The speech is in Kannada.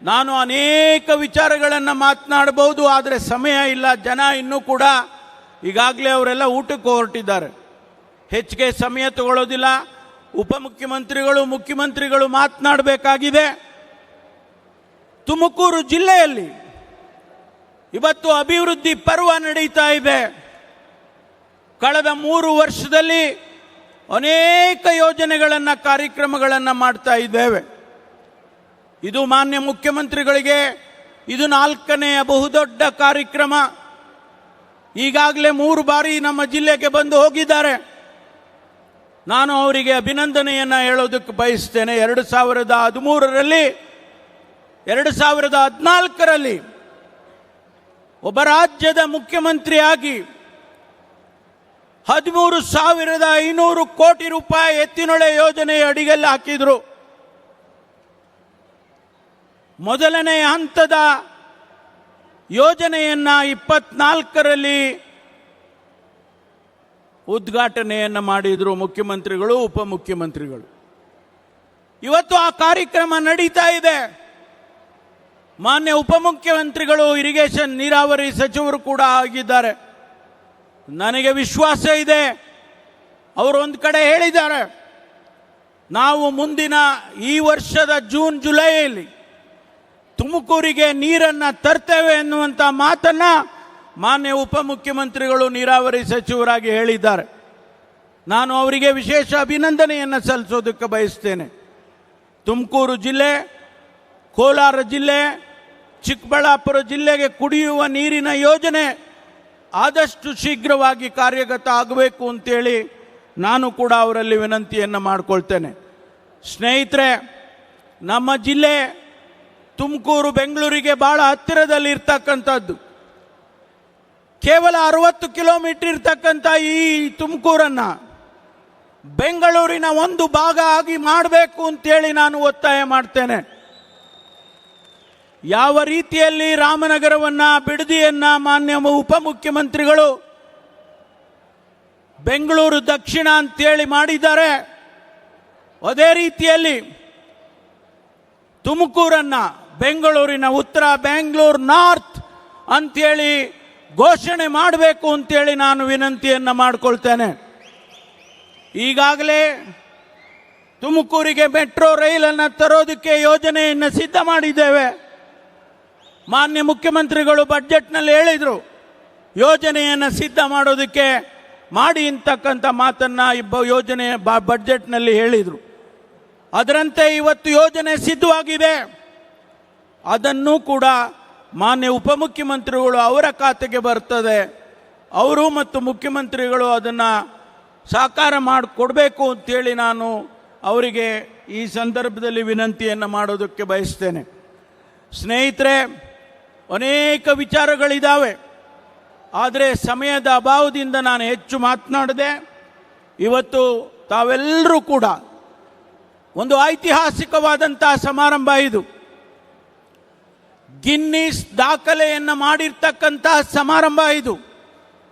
ನಾನು ಅನೇಕ ವಿಚಾರಗಳನ್ನು ಮಾತನಾಡಬಹುದು, ಆದರೆ ಸಮಯ ಇಲ್ಲ. ಜನ ಇನ್ನೂ ಕೂಡ ಈಗಾಗಲೇ ಅವರೆಲ್ಲ ಊಟಕ್ಕೆ ಹೊರಟಿದ್ದಾರೆ, ಹೆಚ್ಚಿಗೆ ಸಮಯ ತಗೊಳ್ಳೋದಿಲ್ಲ. ಉಪಮುಖ್ಯಮಂತ್ರಿಗಳು, ಮುಖ್ಯಮಂತ್ರಿಗಳು ಮಾತನಾಡಬೇಕಾಗಿದೆ. ತುಮಕೂರು ಜಿಲ್ಲೆಯಲ್ಲಿ ಇವತ್ತು ಅಭಿವೃದ್ಧಿ ಪರ್ವ ನಡೀತಾ ಇದೆ. ಕಳೆದ 3 ವರ್ಷದಲ್ಲಿ ಅನೇಕ ಯೋಜನೆಗಳನ್ನು, ಕಾರ್ಯಕ್ರಮಗಳನ್ನು ಮಾಡ್ತಾ ಇದ್ದೇವೆ. ಇದು ಮಾನ್ಯ ಮುಖ್ಯಮಂತ್ರಿಗಳಿಗೆ ಇದು 4ನೇ ಬಹುದೊಡ್ಡ ಕಾರ್ಯಕ್ರಮ. ಈಗಾಗಲೇ 3 ಬಾರಿ ನಮ್ಮ ಜಿಲ್ಲೆಗೆ ಬಂದು ಹೋಗಿದ್ದಾರೆ. ನಾನು ಅವರಿಗೆ ಅಭಿನಂದನೆಯನ್ನು ಹೇಳೋದಕ್ಕೆ ಬಯಸ್ತೇನೆ. 2013ರಲ್ಲಿ 2014ರಲ್ಲಿ ಒಬ್ಬ ರಾಜ್ಯದ ಮುಖ್ಯಮಂತ್ರಿಯಾಗಿ 13,500 ಕೋಟಿ ರೂಪಾಯಿ ಎತ್ತಿನೊಳೆ ಯೋಜನೆಯ ಅಡಿಯಲ್ಲಿ ಹಾಕಿದ್ರು. ಮೊದಲನೇ ಹಂತದ ಯೋಜನೆಯನ್ನ 24ರಲ್ಲಿ ಉದ್ಘಾಟನೆಯನ್ನು ಮಾಡಿದ್ರು ಮುಖ್ಯಮಂತ್ರಿಗಳು, ಉಪಮುಖ್ಯಮಂತ್ರಿಗಳು. ಇವತ್ತು ಆ ಕಾರ್ಯಕ್ರಮ ನಡೀತಾ ಇದೆ. ಮಾನ್ಯ ಉಪಮುಖ್ಯಮಂತ್ರಿಗಳು ಇರಿಗೇಷನ್ ನೀರಾವರಿ ಸಚಿವರು ಕೂಡ ಆಗಿದ್ದಾರೆ. ನನಗೆ ವಿಶ್ವಾಸ ಇದೆ. ಅವರು ಒಂದು ಕಡೆ ಹೇಳಿದ್ದಾರೆ, ನಾವು ಮುಂದಿನ ಈ ವರ್ಷದ ಜೂನ್ ಜುಲೈಯಲ್ಲಿ ತುಮಕೂರಿಗೆ ನೀರನ್ನು ತರ್ತೇವೆ ಎನ್ನುವಂಥ ಮಾತನ್ನು ಮಾನ್ಯ ಉಪಮುಖ್ಯಮಂತ್ರಿಗಳು ನೀರಾವರಿ ಸಚಿವರಾಗಿ ಹೇಳಿದ್ದಾರೆ. ನಾನು ಅವರಿಗೆ ವಿಶೇಷ ಅಭಿನಂದನೆಯನ್ನು ಸಲ್ಲಿಸೋದಕ್ಕೆ ಬಯಸ್ತೇನೆ. ತುಮಕೂರು ಜಿಲ್ಲೆ, ಕೋಲಾರ ಜಿಲ್ಲೆ, ಚಿಕ್ಕಬಳ್ಳಾಪುರ ಜಿಲ್ಲೆಗೆ ಕುಡಿಯುವ ನೀರಿನ ಯೋಜನೆ ಆದಷ್ಟು ಶೀಘ್ರವಾಗಿ ಕಾರ್ಯಗತ ಆಗಬೇಕು ಅಂತೇಳಿ ನಾನು ಕೂಡ ಅವರಲ್ಲಿ ವಿನಂತಿಯನ್ನು ಮಾಡಿಕೊಳ್ತೇನೆ. ಸ್ನೇಹಿತರೆ, ನಮ್ಮ ಜಿಲ್ಲೆ ತುಮಕೂರು ಬೆಂಗಳೂರಿಗೆ ಭಾಳ ಹತ್ತಿರದಲ್ಲಿ ಇರ್ತಕ್ಕಂಥದ್ದು. ಕೇವಲ 60 ಕಿಲೋಮೀಟರ್ ಇರ್ತಕ್ಕಂಥ ಈ ತುಮಕೂರನ್ನು ಬೆಂಗಳೂರಿನ ಒಂದು ಭಾಗ ಆಗಿ ಮಾಡಬೇಕು ಅಂತೇಳಿ ನಾನು ಒತ್ತಾಯ ಮಾಡ್ತೇನೆ. ಯಾವ ರೀತಿಯಲ್ಲಿ ರಾಮನಗರವನ್ನು, ಬಿಡದಿಯನ್ನು ಮಾನ್ಯ ಉಪಮುಖ್ಯಮಂತ್ರಿಗಳು ಬೆಂಗಳೂರು ದಕ್ಷಿಣ ಅಂತೇಳಿ ಮಾಡಿದ್ದಾರೆ, ಅದೇ ರೀತಿಯಲ್ಲಿ ತುಮಕೂರನ್ನು ಬೆಂಗಳೂರಿನ ಉತ್ತರ, ಬೆಂಗಳೂರು ನಾರ್ತ್ ಅಂತೇಳಿ ಘೋಷಣೆ ಮಾಡಬೇಕು ಅಂತೇಳಿ ನಾನು ವಿನಂತಿಯನ್ನು ಮಾಡಿಕೊಳ್ತೇನೆ. ಈಗಾಗಲೇ ತುಮಕೂರಿಗೆ ಮೆಟ್ರೋ ರೈಲನ್ನು ತರೋದಕ್ಕೆ ಯೋಜನೆಯನ್ನು ಸಿದ್ಧ ಮಾಡಿದ್ದೇವೆ. ಮಾನ್ಯ ಮುಖ್ಯಮಂತ್ರಿಗಳು ಬಡ್ಜೆಟ್ನಲ್ಲಿ ಹೇಳಿದರು, ಯೋಜನೆಯನ್ನು ಸಿದ್ಧ ಮಾಡೋದಕ್ಕೆ ಮಾಡಿ ಅಂತಕ್ಕಂಥ ಮಾತನ್ನು ಯೋಜನೆ ಬಡ್ಜೆಟ್ನಲ್ಲಿ ಹೇಳಿದರು. ಅದರಂತೆ ಇವತ್ತು ಯೋಜನೆ ಸಿದ್ಧವಾಗಿದೆ. ಅದನ್ನು ಕೂಡ ಮಾನ್ಯ ಉಪಮುಖ್ಯಮಂತ್ರಿಗಳು ಅವರ ಖಾತೆಗೆ ಬರ್ತದೆ. ಅವರು ಮತ್ತು ಮುಖ್ಯಮಂತ್ರಿಗಳು ಅದನ್ನು ಸಾಕಾರ ಮಾಡಿಕೊಡ್ಬೇಕು ಅಂತೇಳಿ ನಾನು ಅವರಿಗೆ ಈ ಸಂದರ್ಭದಲ್ಲಿ ವಿನಂತಿಯನ್ನು ಮಾಡೋದಕ್ಕೆ ಬಯಸ್ತೇನೆ. ಸ್ನೇಹಿತರೆ, ಅನೇಕ ವಿಚಾರಗಳಿದ್ದಾವೆ, ಆದರೆ ಸಮಯದ ಅಭಾವದಿಂದ ನಾನು ಹೆಚ್ಚು ಮಾತನಾಡದೆ. ಇವತ್ತು ತಾವೆಲ್ಲರೂ ಕೂಡ ಒಂದು ಐತಿಹಾಸಿಕವಾದಂಥ ಸಮಾರಂಭ ಇದು. ಗಿನ್ನಿಸ್ ದಾಖಲೆಯನ್ನು ಮಾಡಿರ್ತಕ್ಕಂಥ ಸಮಾರಂಭ ಇದು.